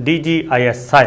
DGISI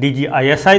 DGISI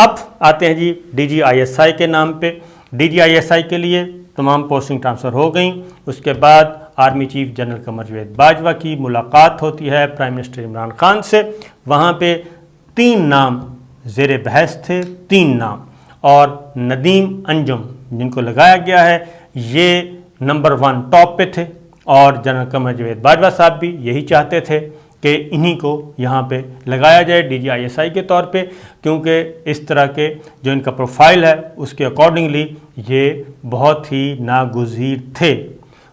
اب آتے ہیں جی DGISI کے نام پہ. DGISI کے لیے تمام پوسٹنگ ٹرانسفر ہو گئیں. اس کے بعد army chief general Qamar Javed Bajwa کی ملاقات ہوتی ہے پرائم منسٹر عمران خان سے. وہاں پہ 3 نام زیر بحث تھے، 3 نام، اور ندیم انجم جن کو لگایا گیا ہے یہ نمبر 1 ٹاپ پہ تھے، اور جنرل قمر جاوید باجوہ صاحب بھی یہی چاہتے تھے کہ انہی کو یہاں پہ لگایا جائے DGISI کے طور پہ، کیونکہ اس طرح کے جو ان کا پروفائل ہے اس کے اکارڈنگلی یہ بہت ہی ناگزیر تھے.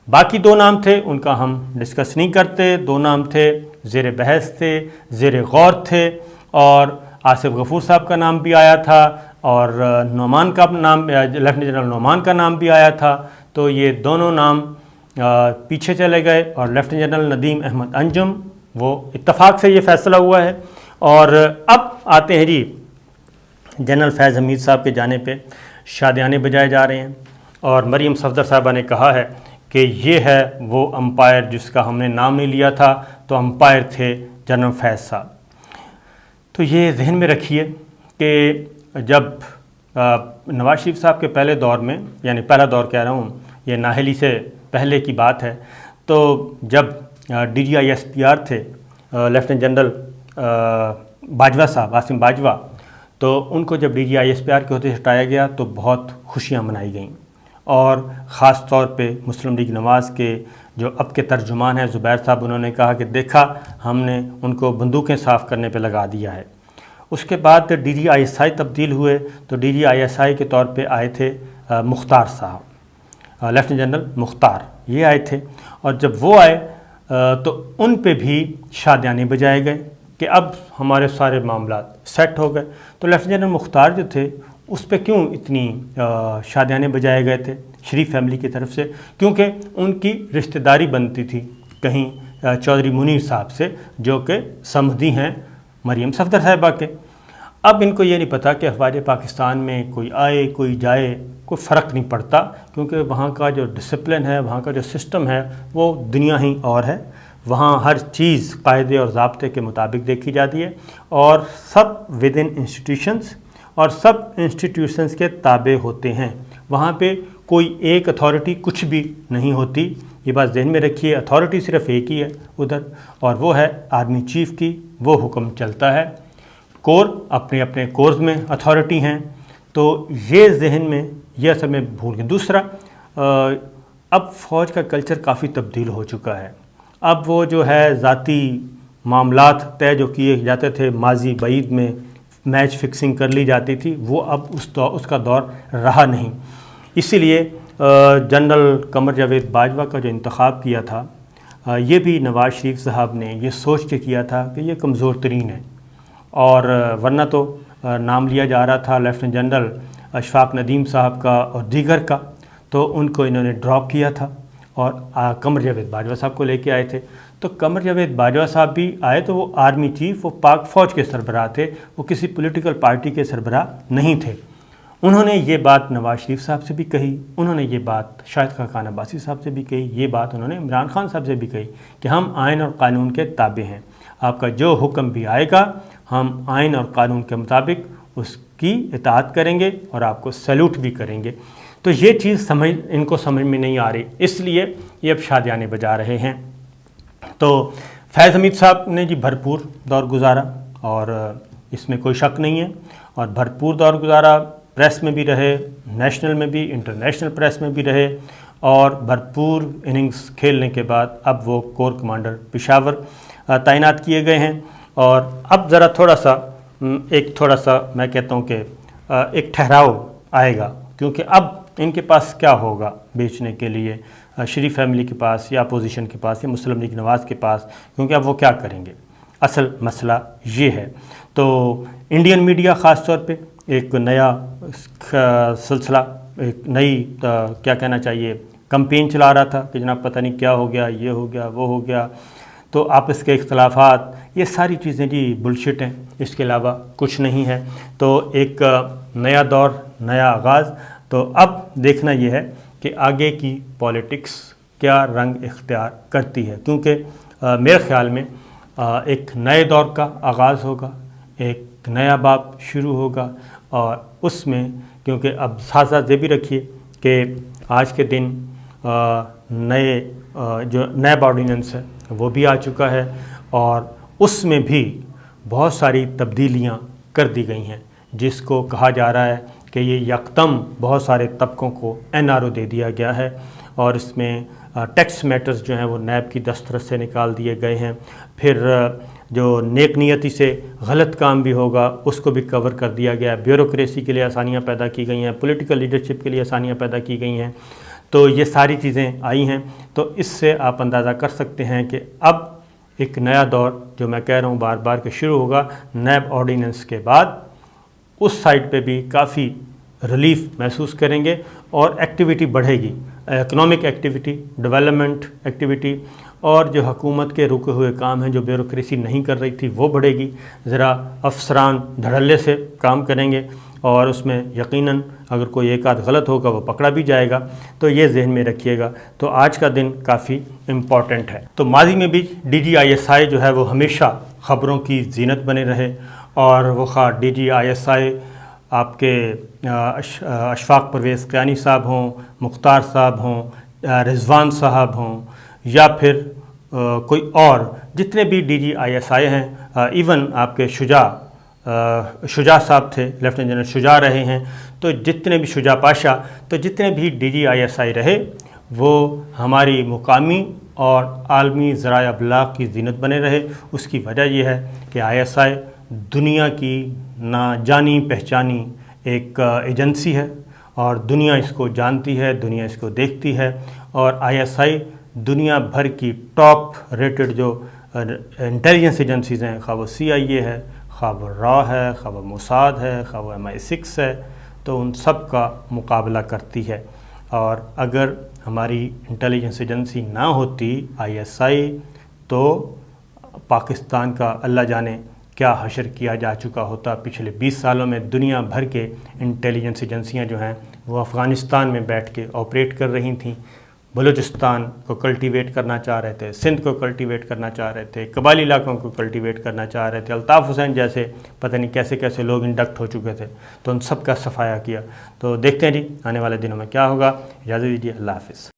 باقی 2 نام تھے ان کا ہم ڈسکس نہیں کرتے. 2 نام تھے زیر بحث تھے، زیر غور تھے، اور آصف غفور صاحب کا نام بھی آیا تھا، اور نعمان کا نام، لیفٹیننٹ جنرل نعمان کا نام بھی آیا تھا. تو یہ دونوں نام پیچھے چلے گئے، اور لیفٹیننٹ جنرل ندیم احمد انجم وہ اتفاق سے یہ فیصلہ ہوا ہے. اور اب آتے ہیں جی جنرل فیض حمید صاحب کے جانے پہ شادیانے بجائے جا رہے ہیں، اور مریم صفدر صاحبہ نے کہا ہے کہ یہ ہے وہ امپائر جس کا ہم نے نام نہیں لیا تھا، تو امپائر تھے جنرل فیض صاحب. تو یہ ذہن میں رکھیے کہ جب نواز شریف صاحب کے پہلے دور میں، یعنی پہلا دور کہہ رہا ہوں، یہ نااہلی سے پہلے کی بات ہے، تو جب DGISPR تھے لیفٹیننٹ جنرل باجوہ صاحب، عاصم باجوہ، تو ان کو جب DGISPR کے عہدے سے ہٹایا گیا تو بہت خوشیاں منائی گئیں. اور خاص طور پہ مسلم لیگ نواز کے جو اب کے ترجمان ہیں زبیر صاحب، انہوں نے کہا کہ دیکھا ہم نے ان کو بندوقیں صاف کرنے پہ لگا دیا ہے. اس کے بعد DGISI تبدیل ہوئے تو DGISI کے طور پہ آئے تھے مختار صاحب، لیفٹیننٹ جنرل مختار یہ آئے تھے. اور جب وہ آئے تو ان پہ بھی شادیانے بجائے گئے کہ اب ہمارے سارے معاملات سیٹ ہو گئے. تو لیفٹیننٹ جنرل مختار جو تھے اس پہ کیوں اتنی شادیانے بجائے گئے تھے شریف فیملی کی طرف سے؟ کیونکہ ان کی رشتہ داری بنتی تھی کہیں چودھری منیر صاحب سے، جو کہ سمدھی ہیں مریم صفدر صاحبہ کے. اب ان کو یہ نہیں پتہ کہ افواج پاکستان میں کوئی آئے کوئی جائے کوئی فرق نہیں پڑتا، کیونکہ وہاں کا جو ڈسپلن ہے، وہاں کا جو سسٹم ہے وہ دنیا ہی اور ہے. وہاں ہر چیز قاعدے اور ضابطے کے مطابق دیکھی جاتی ہے، اور سب ود ان انسٹیٹیوشنز، اور سب انسٹیٹیوشنز کے تابع ہوتے ہیں. وہاں پہ کوئی ایک اتھارٹی کچھ بھی نہیں ہوتی. یہ بات ذہن میں رکھیے، اتھارٹی صرف ایک ہی ہے ادھر، اور وہ ہے آرمی چیف کی، وہ حکم چلتا ہے. کور اپنے اپنے کورز میں اتھارٹی ہیں. تو یہ ذہن میں یہ اصل میں بھول گئے. دوسرا، اب فوج کا کلچر کافی تبدیل ہو چکا ہے. اب وہ جو ہے ذاتی معاملات طے جو کیے جاتے تھے ماضی بعید میں، میچ فکسنگ کر لی جاتی تھی، وہ اب اس کا دور رہا نہیں. اسی لیے جنرل قمر جاوید باجوہ کا جو انتخاب کیا تھا، یہ بھی نواز شریف صاحب نے یہ سوچ کے کیا تھا کہ یہ کمزور ترین ہے، اور ورنہ تو نام لیا جا رہا تھا لیفٹیننٹ جنرل اشفاق ندیم صاحب کا اور دیگر کا، تو ان کو انہوں نے ڈراپ کیا تھا اور قمر جاوید باجوہ صاحب کو لے کے آئے تھے. تو قمر جاوید باجوہ صاحب بھی آئے تو وہ آرمی چیف، وہ پاک فوج کے سربراہ تھے، وہ کسی پولیٹیکل پارٹی کے سربراہ نہیں تھے. انہوں نے یہ بات نواز شریف صاحب سے بھی کہی، انہوں نے یہ بات شاہد خاقان عباسی صاحب سے بھی کہی، یہ بات انہوں نے عمران خان صاحب سے بھی کہی کہ ہم آئین اور قانون کے تابع ہیں. آپ کا جو حکم بھی آئے گا ہم آئین اور قانون کے مطابق اس کی اطاعت کریں گے اور آپ کو سیلوٹ بھی کریں گے. تو یہ چیز ان کو سمجھ میں نہیں آ رہی، اس لیے یہ اب شادیانے بجا رہے ہیں. تو فیض حمید صاحب نے جی بھرپور دور گزارا، اور اس میں کوئی شک نہیں ہے، اور بھرپور دور گزارا، پریس میں بھی رہے، نیشنل میں بھی، انٹرنیشنل پریس میں بھی رہے، اور بھرپور اننگز کھیلنے کے بعد اب وہ کور کمانڈر پشاور تعینات کیے گئے ہیں. اور اب ذرا تھوڑا سا میں کہتا ہوں کہ ایک ٹھہراؤ آئے گا، کیونکہ اب ان کے پاس کیا ہوگا بیچنے کے لیے، شریف فیملی کے پاس یا اپوزیشن کے پاس یا مسلم لیگ نواز کے پاس، کیونکہ اب وہ کیا کریں گے. اصل مسئلہ یہ ہے. تو انڈین میڈیا خاص طور پہ ایک نیا سلسلہ، ایک نئی کیا کہنا چاہیے کمپین چلا رہا تھا کہ جناب پتہ نہیں کیا ہو گیا، یہ ہو گیا، وہ ہو گیا. تو آپس کے اختلافات، یہ ساری چیزیں جی بلشٹ ہیں، اس کے علاوہ کچھ نہیں ہے. تو ایک نیا دور، نیا آغاز. تو اب دیکھنا یہ ہے کہ آگے کی پولیٹکس کیا رنگ اختیار کرتی ہے، کیونکہ میرے خیال میں ایک نئے دور کا آغاز ہوگا، ایک نیا باب شروع ہوگا، اور اس میں کیونکہ اب ساتھ ساتھ یہ بھی رکھیے کہ آج کے دن نئے جو نیب آرڈیننس ہے وہ بھی آ چکا ہے، اور اس میں بھی بہت ساری تبدیلیاں کر دی گئی ہیں، جس کو کہا جا رہا ہے کہ یہ یکدم بہت سارے طبقوں کو NRO دے دیا گیا ہے، اور اس میں ٹیکس میٹرز جو ہیں وہ نیب کی دسترس سے نکال دیے گئے ہیں۔ پھر جو نیک نیتی سے غلط کام بھی ہوگا اس کو بھی کور کر دیا گیا ہے، بیوروکریسی کے لیے آسانیاں پیدا کی گئی ہیں، پولیٹیکل لیڈرشپ کے لیے آسانیاں پیدا کی گئی ہیں۔ تو یہ ساری چیزیں آئی ہیں، تو اس سے آپ اندازہ کر سکتے ہیں کہ اب ایک نیا دور جو میں کہہ رہا ہوں بار بار کہ شروع ہوگا نیب آرڈیننس کے بعد۔ اس سائڈ پہ بھی کافی ریلیف محسوس کریں گے اور ایکٹیویٹی بڑھے گی، اکنامک ایکٹیویٹی، ڈیولپمنٹ ایکٹیویٹی، اور جو حکومت کے رکے ہوئے کام ہیں جو بیوروکریسی نہیں کر رہی تھی وہ بڑھے گی، ذرا افسران دھڑلے سے کام کریں گے، اور اس میں یقیناً اگر کوئی ایک آدھ غلط ہوگا وہ پکڑا بھی جائے گا، تو یہ ذہن میں رکھیے گا۔ تو آج کا دن کافی امپورٹنٹ ہے۔ تو ماضی میں بھی DGISI جو ہے وہ ہمیشہ خبروں کی زینت بنے رہے، اور وہ خواہ DGISI آپ کے اشفاق پرویز قیانی صاحب ہوں، مختار صاحب ہوں، رضوان صاحب ہوں، یا پھر کوئی اور جتنے بھی DGISI ہیں، ایون آپ کے شجاع صاحب تھے، لیفٹیننٹ جنرل شجاع رہے ہیں، تو جتنے بھی شجاع پاشا، تو جتنے بھی DGISI رہے وہ ہماری مقامی اور عالمی ذرائع ابلاغ کی زینت بنے رہے۔ اس کی وجہ یہ ہے کہ ISI دنیا کی نہ جانی پہچانی ایک ایجنسی ہے، اور دنیا اس کو جانتی ہے، دنیا اس کو دیکھتی ہے، اور ISI دنیا بھر کی ٹاپ ریٹڈ جو انٹیلیجنس ایجنسیز ہیں، خواہ وہ CIA ہے، خواہ وہ را ہے، خواہ وہ موساد ہے، خواہ وہ MI6 ہے، تو ان سب کا مقابلہ کرتی ہے۔ اور اگر ہماری انٹیلیجنس ایجنسی نہ ہوتی ISI، تو پاکستان کا اللہ جانے کیا حشر کیا جا چکا ہوتا۔ پچھلے 20 سالوں میں دنیا بھر کے انٹیلیجنس ایجنسیاں جو ہیں وہ افغانستان میں بیٹھ کے آپریٹ کر رہی تھیں، بلوچستان کو کلٹیویٹ کرنا چاہ رہے تھے، سندھ کو کلٹیویٹ کرنا چاہ رہے تھے، قبائلی علاقوں کو کلٹیویٹ کرنا چاہ رہے تھے، الطاف حسین جیسے پتہ نہیں کیسے کیسے لوگ انڈکٹ ہو چکے تھے، تو ان سب کا صفایا کیا۔ تو دیکھتے ہیں جی آنے والے دنوں میں کیا ہوگا۔ اجازت دیجیے، اللہ حافظ۔